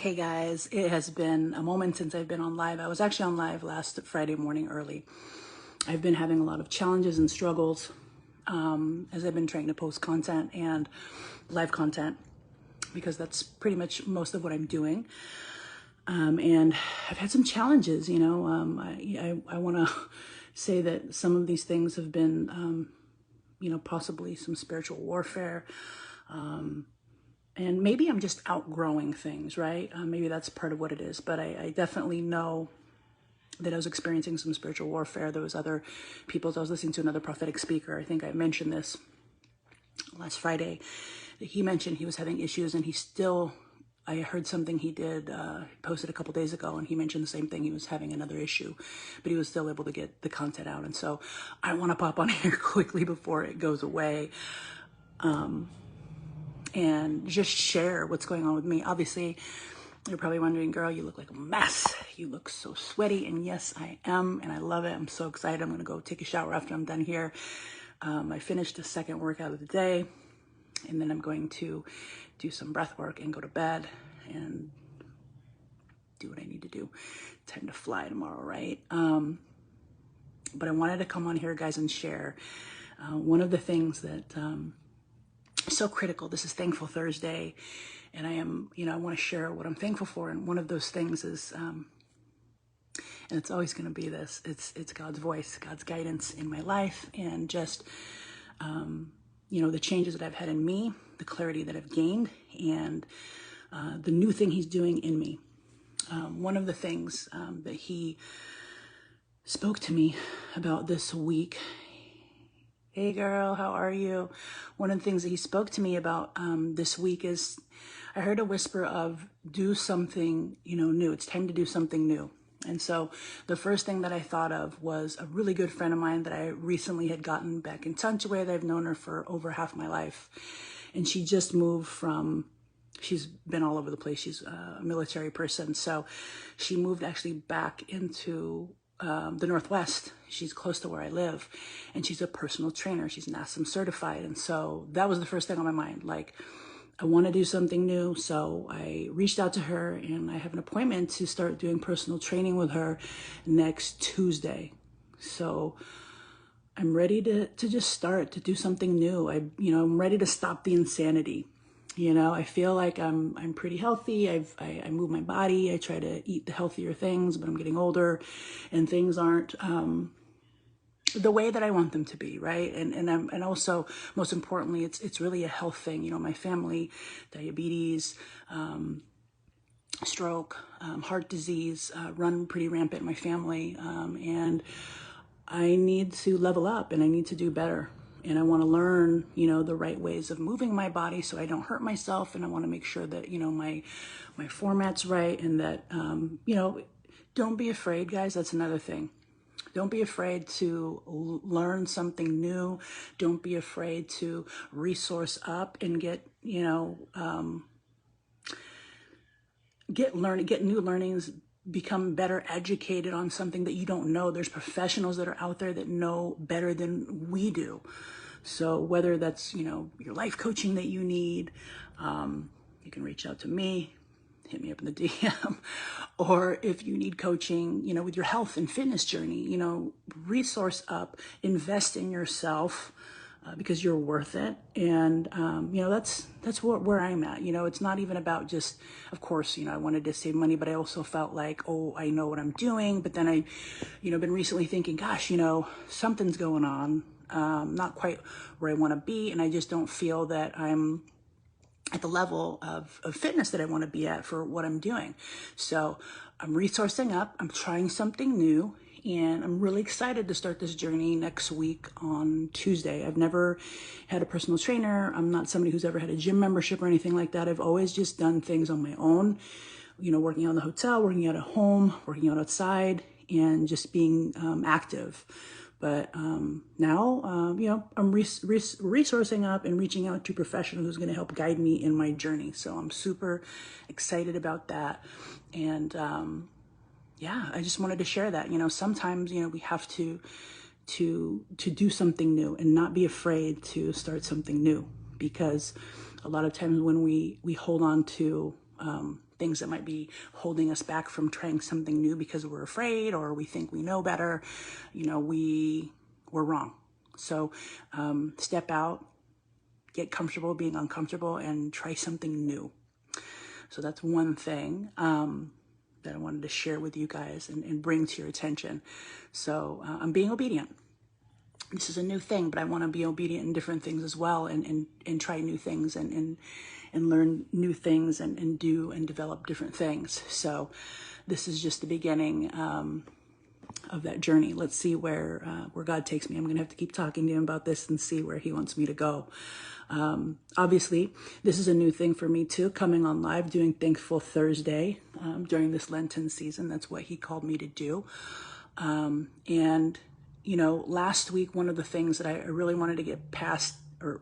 Hey guys, it has been a moment since I've been on live. I was actually on live last Friday morning early. I've been having a lot of challenges and struggles as I've been trying to post content and live content because that's pretty much most of what I'm doing. And I've had some challenges, I want to say that some of these things have been, possibly some spiritual warfare. And maybe I'm just outgrowing things, right? Maybe that's part of what it is. But I definitely know that I was experiencing some spiritual warfare. There was other people. I was listening to another prophetic speaker. I think I mentioned this last Friday. He mentioned he was having issues, and I heard something he did, posted a couple days ago, and he mentioned the same thing. He was having another issue, but he was still able to get the content out. And so I want to pop on here quickly before it goes away. And just share what's going on with me. Obviously, you're probably wondering, girl, you look like a mess. You look so sweaty. And yes, I am. And I love it. I'm so excited. I'm going to go take a shower after I'm done here. I finished the second workout of the day. And then I'm going to do some breath work and go to bed and do what I need to do. Time to fly tomorrow, right? But I wanted to come on here, guys, and share one of the things that... so critical. This is Thankful Thursday, and I want to share what I'm thankful for. And one of those things is, and it's always going to be this, it's God's voice, God's guidance in my life, and just, the changes that I've had in me, the clarity that I've gained, and the new thing he's doing in me. One of the things that he spoke to me about this week. Hey girl, how are you? One of the things that he spoke to me about this week is I heard a whisper of do something, new. It's time to do something new. And so the first thing that I thought of was a really good friend of mine that I recently had gotten back in touch with. I've known her for over half my life. And she just moved she's been all over the place. She's a military person. So she moved actually back into the Northwest. She's close to where I live, and she's a personal trainer. She's NASM certified. And so that was the first thing on my mind. Like, I want to do something new. So I reached out to her, and I have an appointment to start doing personal training with her next Tuesday. So I'm ready to just start to do something new. I'm ready to stop the insanity. I feel like I'm pretty healthy. I move my body. I try to eat the healthier things, but I'm getting older, and things aren't the way that I want them to be, right? And also, most importantly, it's really a health thing. My family, diabetes, stroke, heart disease, run pretty rampant in my family, and I need to level up, and I need to do better. And I want to learn, the right ways of moving my body so I don't hurt myself. And I want to make sure that, my format's right, and that, don't be afraid, guys. That's another thing. Don't be afraid to learn something new. Don't be afraid to resource up and get new learnings, become better educated on something that you don't know. There's professionals that are out there that know better than we do. So whether that's, your life coaching that you need, you can reach out to me, hit me up in the DM, or if you need coaching, with your health and fitness journey, resource up, invest in yourself, because you're worth it. And, that's where I'm at. It's not even about just, of course, I wanted to save money, but I also felt like, oh, I know what I'm doing. But then I, been recently thinking, gosh, something's going on, not quite where I want to be. And I just don't feel that I'm at the level of fitness that I want to be at for what I'm doing. So I'm resourcing up. I'm trying something new. And I'm really excited to start this journey next week on Tuesday. I've never had a personal trainer. I'm not somebody who's ever had a gym membership or anything like that. I've always just done things on my own, working out in the hotel, working out at home, working out outside, and just being active. But now, I'm resourcing up and reaching out to a professional who's going to help guide me in my journey. So I'm super excited about that. And I just wanted to share that. Sometimes, we have to do something new and not be afraid to start something new, because a lot of times when we hold on to things that might be holding us back from trying something new because we're afraid or we think we know better, we're wrong. So step out, get comfortable being uncomfortable, and try something new. So that's one thing that I wanted to share with you guys and bring to your attention. So I'm being obedient. This is a new thing, but I want to be obedient in different things as well, and try new things and learn new things and do and develop different things. So this is just the beginning of that journey. Let's see where God takes me. I'm going to have to keep talking to him about this and see where he wants me to go. Obviously, this is a new thing for me too, coming on live, doing Thankful Thursday during this Lenten season. That's what he called me to do. And last week, one of the things that I really wanted to get past, I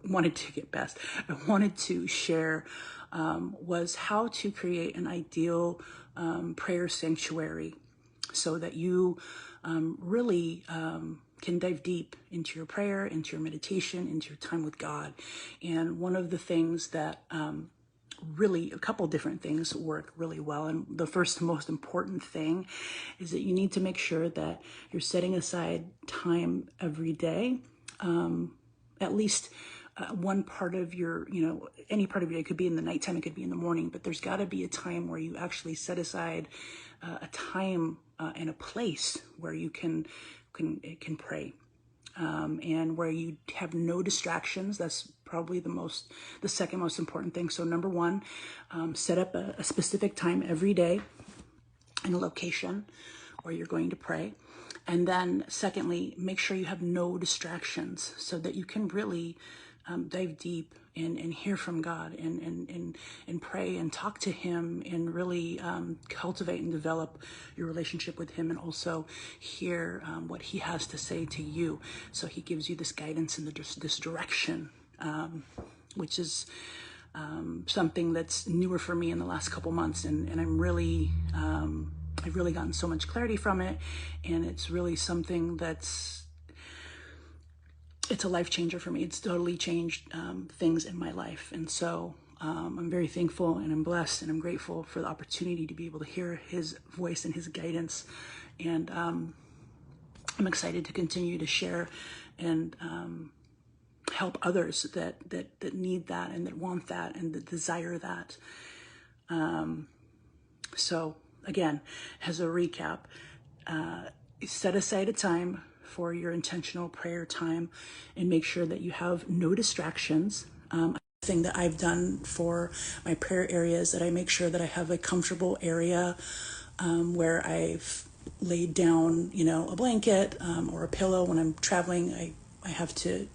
wanted to share was how to create an ideal prayer sanctuary so that you really can dive deep into your prayer, into your meditation, into your time with God. And one of the things that really, a couple different things work really well. And the first most important thing is that you need to make sure that you're setting aside time every day, at least one part of your, any part of your day. It could be in the nighttime, it could be in the morning, but there's got to be a time where you actually set aside a time and a place where you can pray. And where you have no distractions. That's probably the second most important thing. So number one, set up a specific time every day and a location where you're going to pray. And then secondly, make sure you have no distractions so that you can really dive deep and hear from God and pray and talk to him and really cultivate and develop your relationship with him, and also hear what he has to say to you. So he gives you this guidance and this direction, which is something that's newer for me in the last couple months. And I'm really, I've really gotten so much clarity from it. And it's really something it's a life changer for me. It's totally changed things in my life. And so I'm very thankful and I'm blessed and I'm grateful for the opportunity to be able to hear his voice and his guidance. And I'm excited to continue to share and help others that need that and that want that and that desire that. So again, as a recap, set aside a time for your intentional prayer time and make sure that you have no distractions. Thing that I've done for my prayer area is that I make sure that I have a comfortable area where I've laid down, a blanket or a pillow. When I'm traveling, I have to,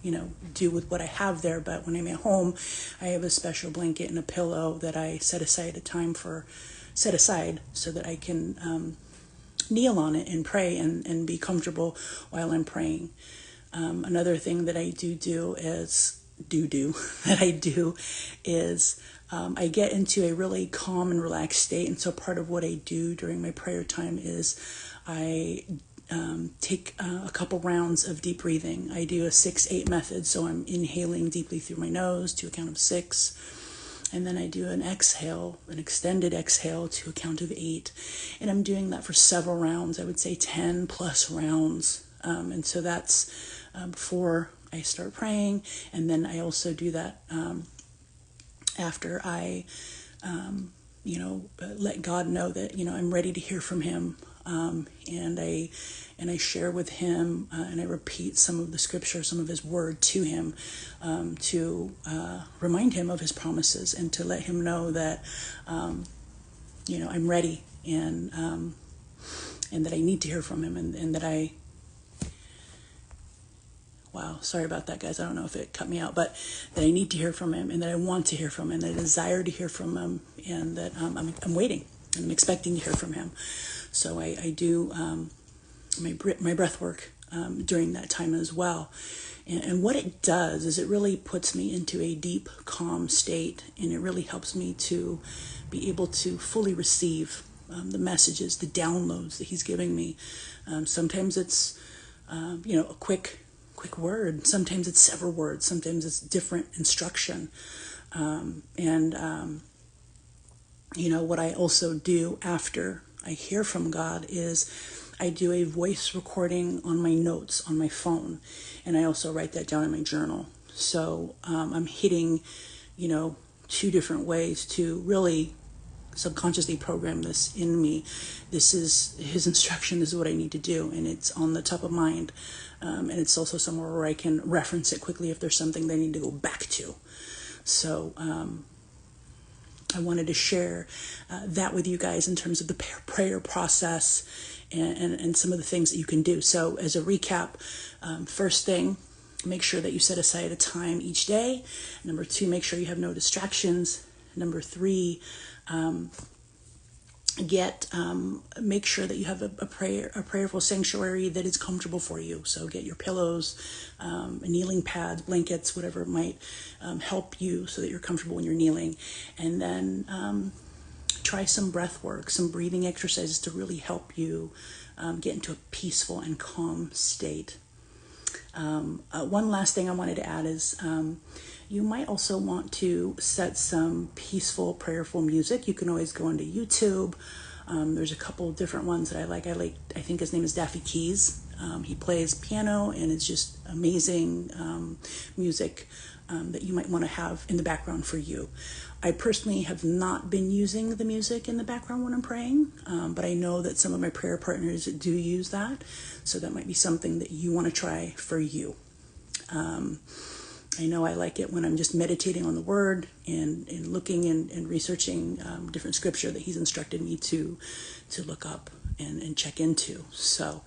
do with what I have there. But when I'm at home, I have a special blanket and a pillow that I set aside so that I can kneel on it and pray and be comfortable while I'm praying. Another thing that I do is I get into a really calm and relaxed state. And so part of what I do during my prayer time is I take a couple rounds of deep breathing. I do a 6-8 method. So I'm inhaling deeply through my nose to a count of 6. And then I do an extended exhale to a count of 8. And I'm doing that for several rounds. I would say 10 plus rounds. And so that's before I start praying. And then I also do that after I, let God know that, I'm ready to hear from him. And I share with him and I repeat some of the scripture, some of his word to him to remind him of his promises and to let him know that, I'm ready and that I need to hear from him and that wow, sorry about that, guys. I don't know if it cut me out, but that I need to hear from him and that I want to hear from him and that I desire to hear from him and that I'm waiting and I'm expecting to hear from him. So I do my breath work during that time as well. And what it does is it really puts me into a deep, calm state, and it really helps me to be able to fully receive the messages, the downloads that he's giving me. Sometimes it's, a quick word. Sometimes it's several words. Sometimes it's different instruction. What I also do after I hear from God is I do a voice recording on my notes on my phone, and I also write that down in my journal. So I'm hitting, two different ways to really subconsciously program this in me. This is his instruction. This is what I need to do, and it's on the top of mind. And it's also somewhere where I can reference it quickly if there's something that I need to go back to. So I wanted to share that with you guys in terms of the prayer process and some of the things that you can do. So as a recap, first thing, make sure that you set aside a time each day. Number 2, make sure you have no distractions. Number 3, make sure that you have a prayerful sanctuary that is comfortable for you. So get your pillows, kneeling pads, blankets, whatever might help you so that you're comfortable when you're kneeling. And then try some breath work, some breathing exercises to really help you get into a peaceful and calm state. One last thing I wanted to add is you might also want to set some peaceful, prayerful music. You can always go into YouTube. There's a couple different ones that I like. I think his name is Daffy Keys. He plays piano, and it's just amazing music that you might want to have in the background for you. I personally have not been using the music in the background when I'm praying, but I know that some of my prayer partners do use that, so that might be something that you want to try for you. I know I like it when I'm just meditating on the word and looking and researching different scripture that he's instructed me to look up and check into. So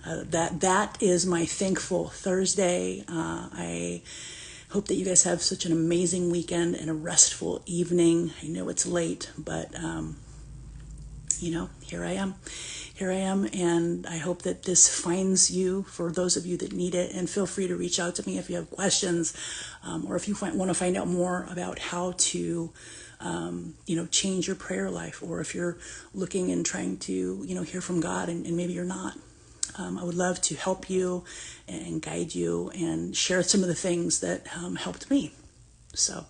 that is my Thankful Thursday. I hope that you guys have such an amazing weekend and a restful evening. I know it's late, but here I am. And I hope that this finds you, for those of you that need it. And feel free to reach out to me if you have questions, or if you want to find out more about how to change your prayer life, or if you're looking and trying to hear from God and maybe you're not. I would love to help you and guide you and share some of the things that helped me. So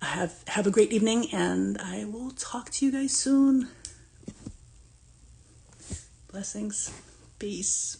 have a great evening, and I will talk to you guys soon. Blessings. Peace.